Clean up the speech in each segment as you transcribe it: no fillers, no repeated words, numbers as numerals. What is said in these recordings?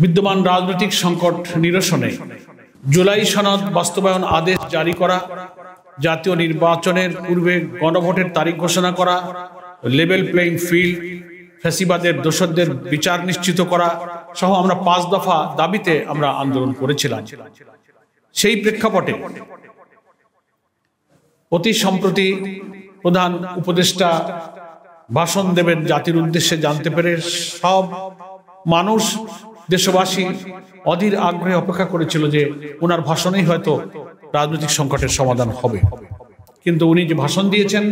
বিদ্যমান রাজনৈতিক সংকট নিরসনে জুলাই সনদ বাস্তবায়ন আদেশ জারি করা, জাতীয় নির্বাচনের পূর্বে গণভোটের তারিখ ঘোষণা করা, লেভেল প্লেইং ফিল্ড, ফ্যাসিবাদের দোষরদের বিচার নিশ্চিত করা সহ আমরা 5 দফা দাবিতে আমরা আন্দোলন করেছিলাম। সেই প্রেক্ষাপটে অতি সম্প্রতি প্রধান উপদেষ্টা ভাষণ দেবেন জাতির উদ্দেশ্যে জানতে পেরে সব মানুষ, দেশবাসী অধীর আগ্রহে অপেক্ষা করেছিল যে ওনার ভাষণেই হয়তো রাজনৈতিক সংকটের সমাধান হবে। কিন্তু উনি যে ভাষণ দিয়েছেন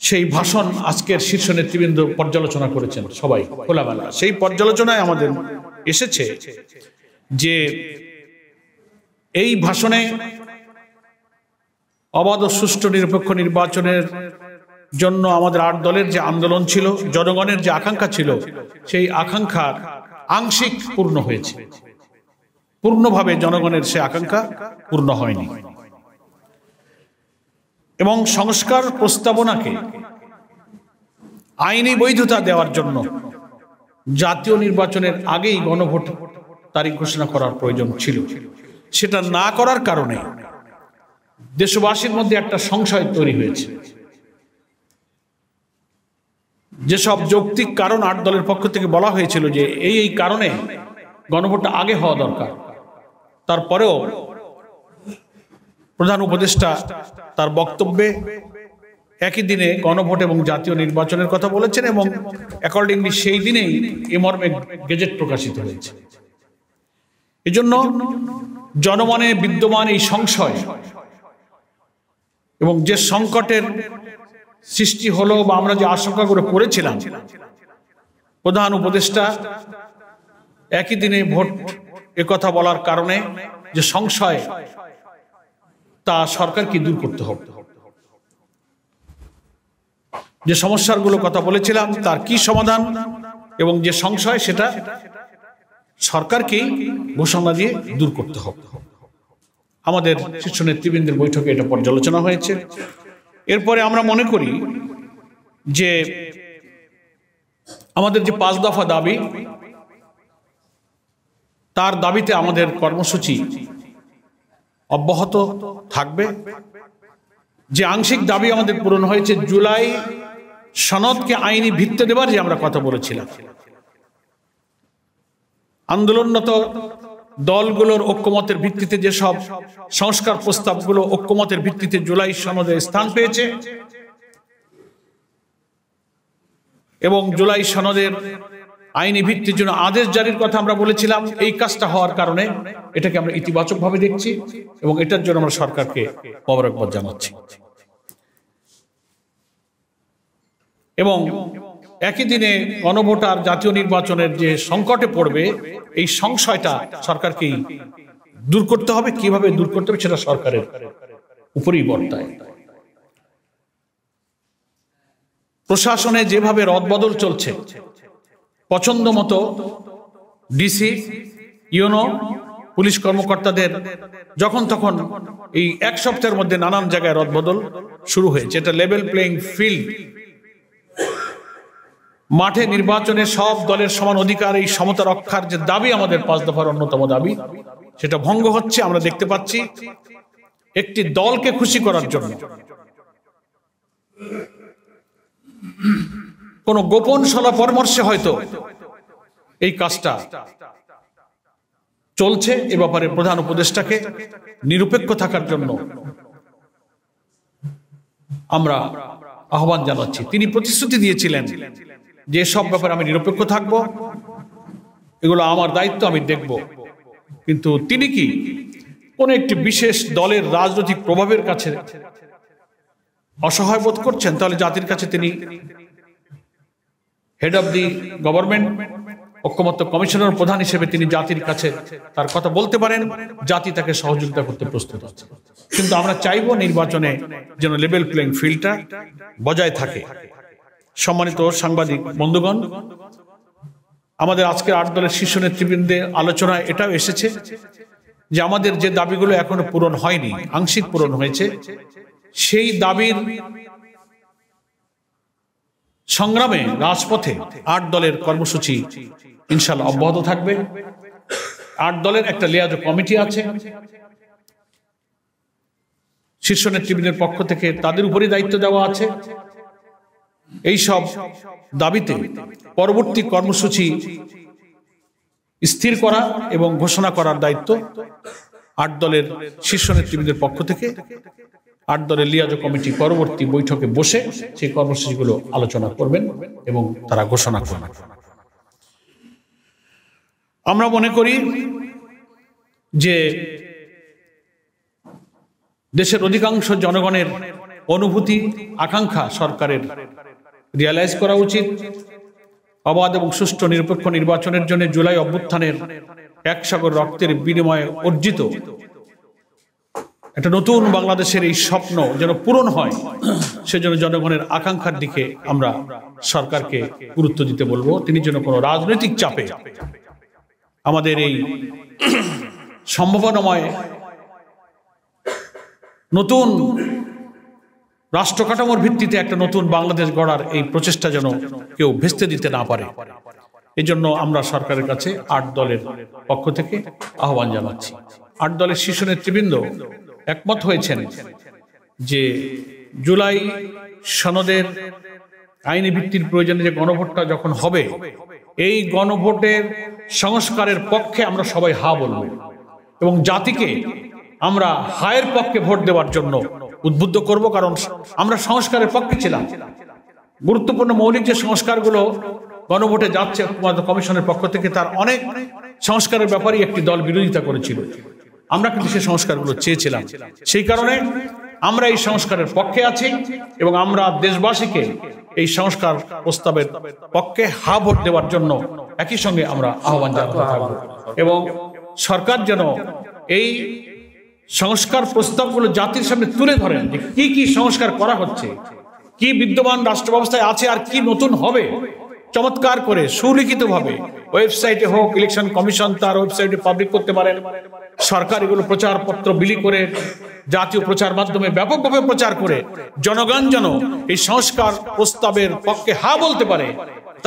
সেই ভাষণ আজকের শীর্ষ নেতৃবৃন্দ পর্যালোচনা করেছেন সবাই খোলামেলা। সেই পর্যালোচনায় আমাদের এসেছে যে এই ভাষণে অবাধ ও সুষ্ঠু নিরপেক্ষ নির্বাচনের জন্য আমাদের 8 দলের যে আন্দোলন ছিল, জনগণের যে আকাঙ্ক্ষা ছিল, সেই আকাঙ্ক্ষা আংশিক পূর্ণ হয়েছে, পূর্ণভাবে জনগণের সে আকাঙ্ক্ষা পূর্ণ হয়নি। এবং সংস্কার প্রস্তাবনাকে আইনি বৈধতা দেওয়ার জন্য জাতীয় নির্বাচনের আগেই গণভোট তারিখ ঘোষণা করার প্রয়োজন ছিল। সেটা না করার কারণে দেশবাসীর মধ্যে একটা সংশয় তৈরি হয়েছে। যেসব যৌক্তিক কারণ 8 দলের পক্ষ থেকে বলা হয়েছিল যে এই কারণে গণভোটটা আগে হওয়া দরকার, তারপরেও প্রধান উপদেষ্টা তার বক্তব্যে একই দিনে গণভোট এবং জাতীয় নির্বাচনের কথা বলেছেন এবং অ্যাকর্ডিংলি সেই দিনেই এ মর্মে গেজেট প্রকাশিত হয়েছে। এজন্য জনমনে বিদ্যমান এই সংশয় এবং যে সংকটের সৃষ্টি হলো বা আমরা যে আশঙ্কা করে পড়েছিলাম, প্রধান উপদেষ্টা একই দিনে ভোট একথা বলার কারণে যে সংশয়, তা সরকারকে দূর করতে হবে। যে সমস্যাগুলো কথা বলেছিলাম তার কি সমাধান এবং যে সংশয়, সেটা সরকারকেই ঘোষণা দিয়ে দূর করতে হবে। আমাদের শীর্ষ নেতৃবৃন্দের বৈঠকে এটা পর্যালোচনা হয়েছে। এরপরে আমরা মনে করি যে আমাদের যে 5 দফা দাবি, তার দাবিতে আমাদের কর্মসূচি অব্যাহত থাকবে। যে আংশিক দাবি আমাদের পূরণ হয়েছে, জুলাই সনদকে আইনি ভিত্তি দেবার যে আমরা কথা বলেছিলাম, আন্দোলনরত দলগুলোর ঐক্যমতের ভিত্তিতে যেসব সংস্কার প্রস্তাবগুলো ঐক্যমতের ভিত্তিতে জুলাই সনদে স্থান পেয়েছে এবং জুলাই সনদের আইনি ভিত্তির জন্য আদেশ জারির কথা আমরা বলেছিলাম, এই কাজটা হওয়ার কারণে এটাকে আমরা ইতিবাচকভাবে দেখছি এবং এটার জন্য আমরা সরকারকে মোবারকবাদ জানাচ্ছি। এবং একই দিনে গণভোট আর জাতীয় নির্বাচনের যে সংকটে পড়বে, এই সংশয়টা সরকারকেই দূর করতে হবে। কিভাবে দূর করতে হবে সেটা সরকারের উপরেই বর্তায়। প্রশাসনে যেভাবে রদবদল চলছে, পছন্দ মতো ডিসি, ইউনো, পুলিশ কর্মকর্তাদের যখন তখন এই 1 সপ্তাহের মধ্যে নানান জায়গায় রদবদল শুরু হয়েছে। এটা লেভেল প্লেইং ফিল্ড, মাঠে নির্বাচনের সব দলের সমান অধিকার, এই সমতা রক্ষার যে দাবি আমাদের 5 দফার অন্যতম দাবি, সেটা ভঙ্গ হচ্ছে। আমরা দেখতে পাচ্ছি একটি দলকে খুশি করার জন্য কোন গোপন সলা পরামর্শে হয়তো এই কাজটা চলছে। এ ব্যাপারে প্রধান উপদেষ্টাকে নিরপেক্ষ থাকার জন্য আমরা আহ্বান জানাচ্ছি। তিনি প্রতিশ্রুতি দিয়েছিলেন যে সব ব্যাপারে আমি নিরপেক্ষ থাকব, এগুলো আমার দায়িত্ব, আমি দেখব। কিন্তু তিনি কি কোন একটি বিশেষ দলের রাজনৈতিক প্রভাবের কাছে অসহায় বোধ করছেন? তাহলে জাতির কাছে তিনি হেড অব দি গভর্নমেন্ট, ঐক্যমত্য কমিশনের প্রধান হিসেবে তিনি জাতির কাছে তার কথা বলতে পারেন, জাতি তাকে সহযোগিতা করতে প্রস্তুত আছে। কিন্তু আমরা চাইব নির্বাচনে যেন লেভেল প্লেইং ফিল্ডটা বজায় থাকে। সম্মানিত সাংবাদিক বন্ধুগণ, আমাদের আজকের 8 দলের শীর্ষ নেতৃবৃন্দের আলোচনায় এটাও এসেছে যে আমাদের যে দাবিগুলো এখনো পূরণ হয়নি, আংশিক পূরণ হয়েছে, সেই দাবির সংগ্রামে রাজপথে 8 দলের কর্মসূচি ইনশাআল্লাহ অব্যাহত থাকবে। 8 দলের একটা লিয়াজো কমিটি আছে, শীর্ষ নেতৃবৃন্দের পক্ষ থেকে তাদের উপরই দায়িত্ব দেওয়া আছে। এই সব দাবিতে পরবর্তী কর্মসূচি স্থির করা এবং ঘোষণা করার দায়িত্ব 8 দলের শীর্ষ নেতৃবৃন্দের পক্ষ থেকে 8 দলের লিয়াজো কমিটি পরবর্তী বৈঠকে বসে সেই কর্মসূচিগুলো আলোচনা করবেন এবং তারা ঘোষণা করবেন। আমরা মনে করি যে দেশের অধিকাংশ জনগণের অনুভূতি আকাঙ্ক্ষা সরকারের রিয়ালাইজ করা উচিত। অবাধ এবং সুষ্ঠু নিরপেক্ষ নির্বাচনের জন্য জুলাই অভ্যুত্থানের 1 সাগর রক্তের বিনিময়ে অর্জিত একটা নতুন বাংলাদেশের এই স্বপ্ন যেন পূরণ হয়, সেজন্য জনগণের আকাঙ্ক্ষার দিকে আমরা সরকারকে গুরুত্ব দিতে বলবো। তিনি যেন কোনো রাজনৈতিক চাপে আমাদের এই সম্ভাবনাময় নতুন রাষ্ট্র কাঠামোর ভিত্তিতে একটা নতুন বাংলাদেশ গড়ার এই প্রচেষ্টা যেন কেউ ভেস্তে দিতে না পারে, এজন্য আমরা সরকারের কাছে 8 দলের পক্ষ থেকে আহ্বান জানাচ্ছি। 8 দলের শীর্ষ নেতৃবৃন্দ একমত হয়েছেন যে জুলাই সনদের আইনি ভিত্তির প্রয়োজনে যে গণভোটটা যখন হবে, এই গণভোটের সংস্কারের পক্ষে আমরা সবাই হা বলবো এবং জাতিকে আমরা হায়ের পক্ষে ভোট দেওয়ার জন্য উদ্বুদ্ধ করব। কারণ আমরা সংস্কারের পক্ষে ছিলাম। গুরুত্বপূর্ণ মৌলিক যে সংস্কারগুলো গণভোটে যাচ্ছে কমিশনের পক্ষ থেকে, তার অনেক সংস্কারের ব্যাপারেই একটি দল বিরোধিতা করেছিল। আমরা কিন্তু সেই সংস্কারগুলো চেয়েছিলাম। সেই কারণে আমরা এই সংস্কারের পক্ষে আছি এবং আমরা দেশবাসীকে এই সংস্কার প্রস্তাবের পক্ষে হা ভোট দেওয়ার জন্য একই সঙ্গে আমরা আহ্বান জানাতে থাকব এবং সরকার যেন এই সংস্কার প্রস্তাবগুলো জাতির সামনে তুলে ধরেন যে কি কি সংস্কার করা হচ্ছে, কি বিদ্যমান রাষ্ট্র ব্যবস্থায় আছে আর কি নতুন হবে, চমৎকার করে সুলিখিতভাবে ওয়েবসাইটে হোক, ইলেকশন কমিশন তার ওয়েবসাইটে পাবলিক করতে পারেন। সরকার এগুলো প্রচারপত্র বিলি করে জাতীয় প্রচার মাধ্যমে ব্যাপকভাবে প্রচার করে জনগণ যেন এই সংস্কার প্রস্তাবের পক্ষে হা বলতে পারে,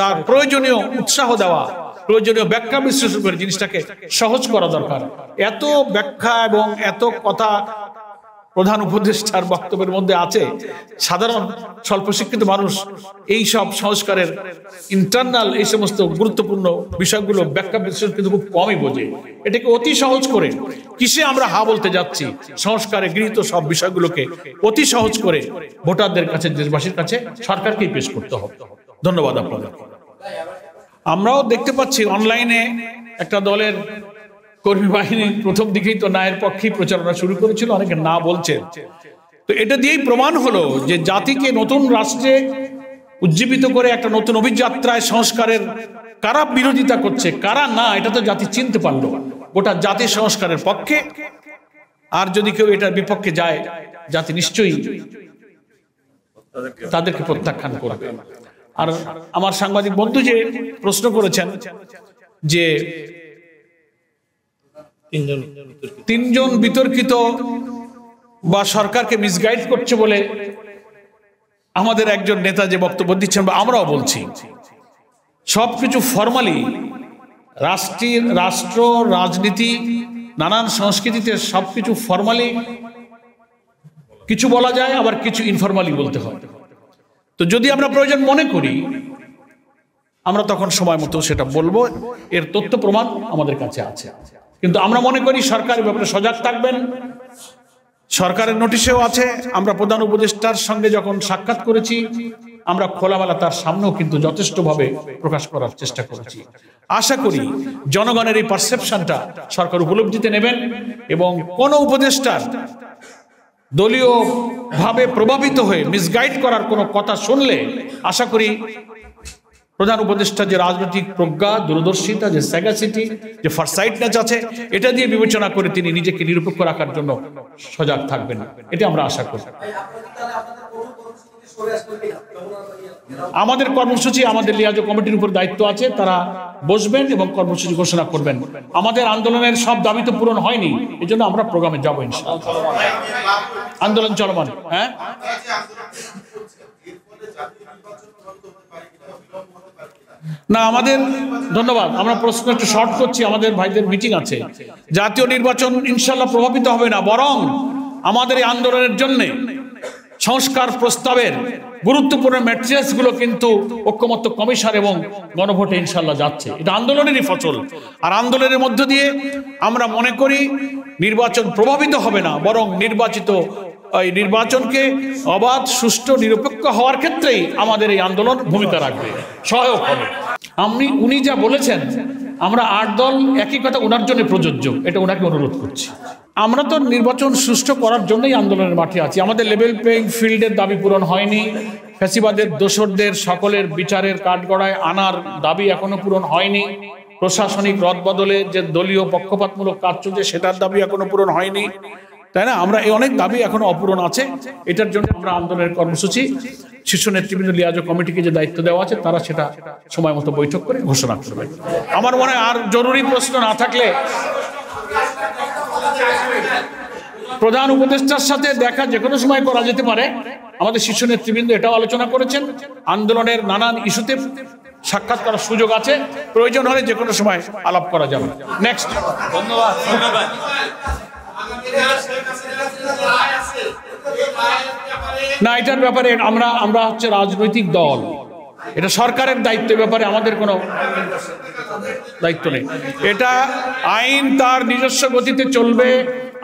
তার প্রয়োজনীয় উৎসাহ দেওয়া, প্রয়োজনীয় ব্যাখ্যা বিশ্লেষণ করে জিনিসটাকে সহজ করা দরকার। এত ব্যাখ্যা এবং এত কথা প্রধান উপদেষ্টার বক্তব্যের মধ্যে আছে, সাধারণ স্বল্প শিক্ষিত মানুষ এই সব সংস্কারের ইন্টারনাল এই সমস্ত গুরুত্বপূর্ণ বিষয়গুলো ব্যাখ্যা বিশ্লেষণ কিন্তু খুব কমই বোঝে। এটাকে অতি সহজ করে কিসে আমরা হা বলতে যাচ্ছি, সংস্কারে গৃহীত সব বিষয়গুলোকে অতি সহজ করে ভোটারদের কাছে, দেশবাসীর কাছে সরকারকেই পেশ করতে হবে। ধন্যবাদ আপনাদের। আমরাও দেখতে পাচ্ছি অনলাইনে একটা দলের কর্মী বাহিনী প্রথম দিকেই তো ন্যায়ের পক্ষেই প্রচারণা শুরু করেছিল, অনেকে না বলছেন। তো এটা দিয়েই প্রমাণ হলো যে জাতিকে নতুন রাষ্ট্রে উজ্জীবিত করে একটা নতুন অভিযাত্রায় সংস্কারের কারা বিরোধিতা করছে, কারা না, এটা তো জাতি চিনতে পারলো। গোটা জাতি সংস্কারের পক্ষে, আর যদি কেউ এটার বিপক্ষে যায়, জাতি নিশ্চয়ই তাদেরকে প্রত্যাখ্যান করবে। আর আমার সাংবাদিক বন্ধু যে প্রশ্ন করেছেন যে 3 জন বিতর্কিত বা সরকারকে মিসগাইড করছে বলে আমাদের একজন নেতা যে বক্তব্য দিচ্ছেন বা আমরাও বলছি, সবকিছু ফর্মালি রাষ্ট্র রাজনীতি নানান সংস্কৃতিতে সবকিছু ফর্মালি কিছু বলা যায়, আবার কিছু ইনফরমালি বলতে হয়। তো যদি আমরা প্রয়োজন মনে করি, আমরা তখন সময় মতো সেটা বলবো। এর তথ্য প্রমাণ আমাদের কাছে আছে। কিন্তু আমরা মনে করি সরকারের ব্যাপারে সজাগ থাকবেন। সরকারের নোটিশেও আছে। আমরা প্রধান উপদেষ্টার সঙ্গে যখন সাক্ষাৎ করেছি, আমরা খোলামেলা তার সামনেও কিন্তু যথেষ্টভাবে প্রকাশ করার চেষ্টা করেছি। আশা করি জনগণের এই পারসেপশনটা সরকার উপলব্ধিতে নেবেন এবং কোন উপদেষ্টার দলীয় ভাবে প্রভাবিত হয়ে মিসগাইড করার কোনো কথা শুনলে আশা করি প্রধান উপদেষ্টা যে রাজনৈতিক প্রজ্ঞা, দূরদর্শিতা, যে স্যাগাসিটি, যে ফারসাইটনেস আছে, এটা দিয়ে বিবেচনা করে তিনি নিজেকে নিরপেক্ষ রাখার জন্য সজাগ থাকবেন, এটা আমরা আশা করি। আমাদের কর্মসূচি, আমাদের লিয়াজো কমিটির উপর দায়িত্ব আছে, তারা বসবেন এবং কর্মসূচি ঘোষণা করবেন। আমাদের আন্দোলনের সব দাবি তো পূরণ হয়নি, এই জন্য আমরা প্রোগ্রামে যাবো ইনশাআল্লাহ। আন্দোলন চলমান। হ্যাঁ, না আমাদের ধন্যবাদ, আমরা প্রশ্ন একটু শর্ট করছি, আমাদের ভাইদের মিটিং আছে। জাতীয় নির্বাচন ইনশাল্লাহ প্রভাবিত হবে না, বরং আমাদের এই আন্দোলনের জন্য সংস্কার প্রস্তাবের গুরুত্বপূর্ণ ম্যাটেরিয়ালস গুলো কিন্তু ঐক্যমত্য কমিশন এবং গণভোটে ইনশাল্লাহ যাচ্ছে। এটা আন্দোলনেরই ফসল। আর আন্দোলনের মধ্য দিয়ে আমরা মনে করি নির্বাচন প্রভাবিত হবে না, বরং নির্বাচনকে অবাধ, সুষ্ঠু, নিরপেক্ষ হওয়ার ক্ষেত্রেই আমাদের এই আন্দোলন ভূমিকা রাখবে, সহায়ক হবে। উনি যা বলেছেন, আমরা 8 দল একই কথা ওনার জন্য প্রযোজ্য, এটা ওনাকে অনুরোধ করছি। আমরা তো নির্বাচন সুষ্ঠু করার জন্যই আন্দোলনের মাঠে আছি। আমাদের লেভেল প্লেইং ফিল্ডের দাবি পূরণ হয়নি, ফ্যাসিবাদের দোসরদের সকলের বিচারের কাঠগড়ায় আনার দাবি এখনো পূরণ হয়নি, প্রশাসনিক রদবদলে যে দলীয় পক্ষপাতমূলক কাজ চলছে সেটার দাবি এখনো পূরণ হয়নি, তাই না? আমরা এই অনেক দাবি এখনো অপূরণ আছে। এটার জন্য আমরা আন্দোলনের কর্মসূচি শীর্ষ নেতৃবৃন্দ লিয়াজো কমিটিকে যে দায়িত্ব দেওয়া আছে তারা সেটা সময় মতো বৈঠক করে ঘোষণা করবে। আমার মনে হয় আর জরুরি প্রশ্ন না থাকলে প্রধান উপদেষ্টার সাথে দেখা যে কোনো সময় করা যেতে পারে। আমাদের শীর্ষ নেতৃবৃন্দ এটাও আলোচনা করেছেন, আন্দোলনের নানান ইস্যুতে সাক্ষাৎ করার সুযোগ আছে, প্রয়োজন হলে যে কোনো সময় আলাপ করা যাবে। নেক্সট। ধন্যবাদ। না, এটার ব্যাপারে আমরা হচ্ছে রাজনৈতিক দল, এটা সরকারের দায়িত্বের ব্যাপারে আমাদের কোনো দায়িত্ব নেই। এটা আইন তার নিজস্ব গতিতে চলবে,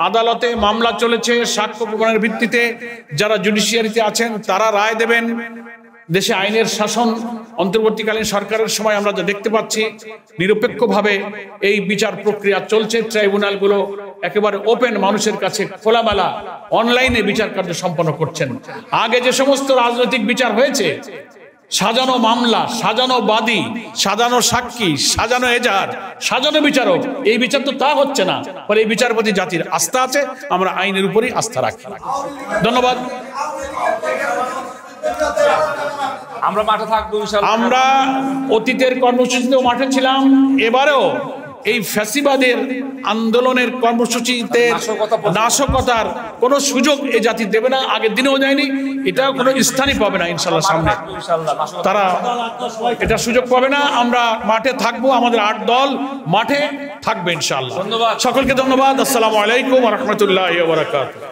আদালতে মামলা চলেছে, সাক্ষ্য প্রমাণের ভিত্তিতে যারা জুডিশিয়ারিতে আছেন তারা রায় দেবেন। দেশে আইনের শাসন অন্তর্বর্তীকালীন সরকারের সময় আমরা যা দেখতে পাচ্ছি, নিরপেক্ষভাবে এই বিচার প্রক্রিয়া চলছে। ট্রাইব্যুনালগুলো একেবারে ওপেন, মানুষের কাছে খোলামেলা অনলাইনে বিচার কার্য সম্পন্ন করছেন। আগে যে সমস্ত রাজনৈতিক বিচার হয়েছে, সাজানো মামলা, সাজানো বাদী, সাজানো সাক্ষী, সাজানো এজাহার, সাজানো বিচারক, এই বিচার তো তা হচ্ছে না। ফলে এই বিচার প্রতি জাতির আস্থা আছে, আমরা আইনের উপরই আস্থা রাখি। ধন্যবাদ। আমরা মাঠে থাকবো ইনশাআল্লাহ। আমরা অতীতের কর্মসূচিতেও মাঠে ছিলাম, এবারেও এই ফ্যাসিবাদের আন্দোলনের কর্মসূচিতে নাশকতার কোনো সুযোগ এ জাতি দেবে না, আগের দিনেও দেয়নি, এটাও কোনো স্থানই পাবে না ইনশাল্লাহ। সামনে তারা এটা সুযোগ পাবে না। আমরা মাঠে থাকবো, আমাদের 8 দল মাঠে থাকবে ইনশাল্লাহ। সকলকে ধন্যবাদ। আসসালামু আলাইকুম ওয়া রাহমাতুল্লাহি ওয়া বারাকাতুহু।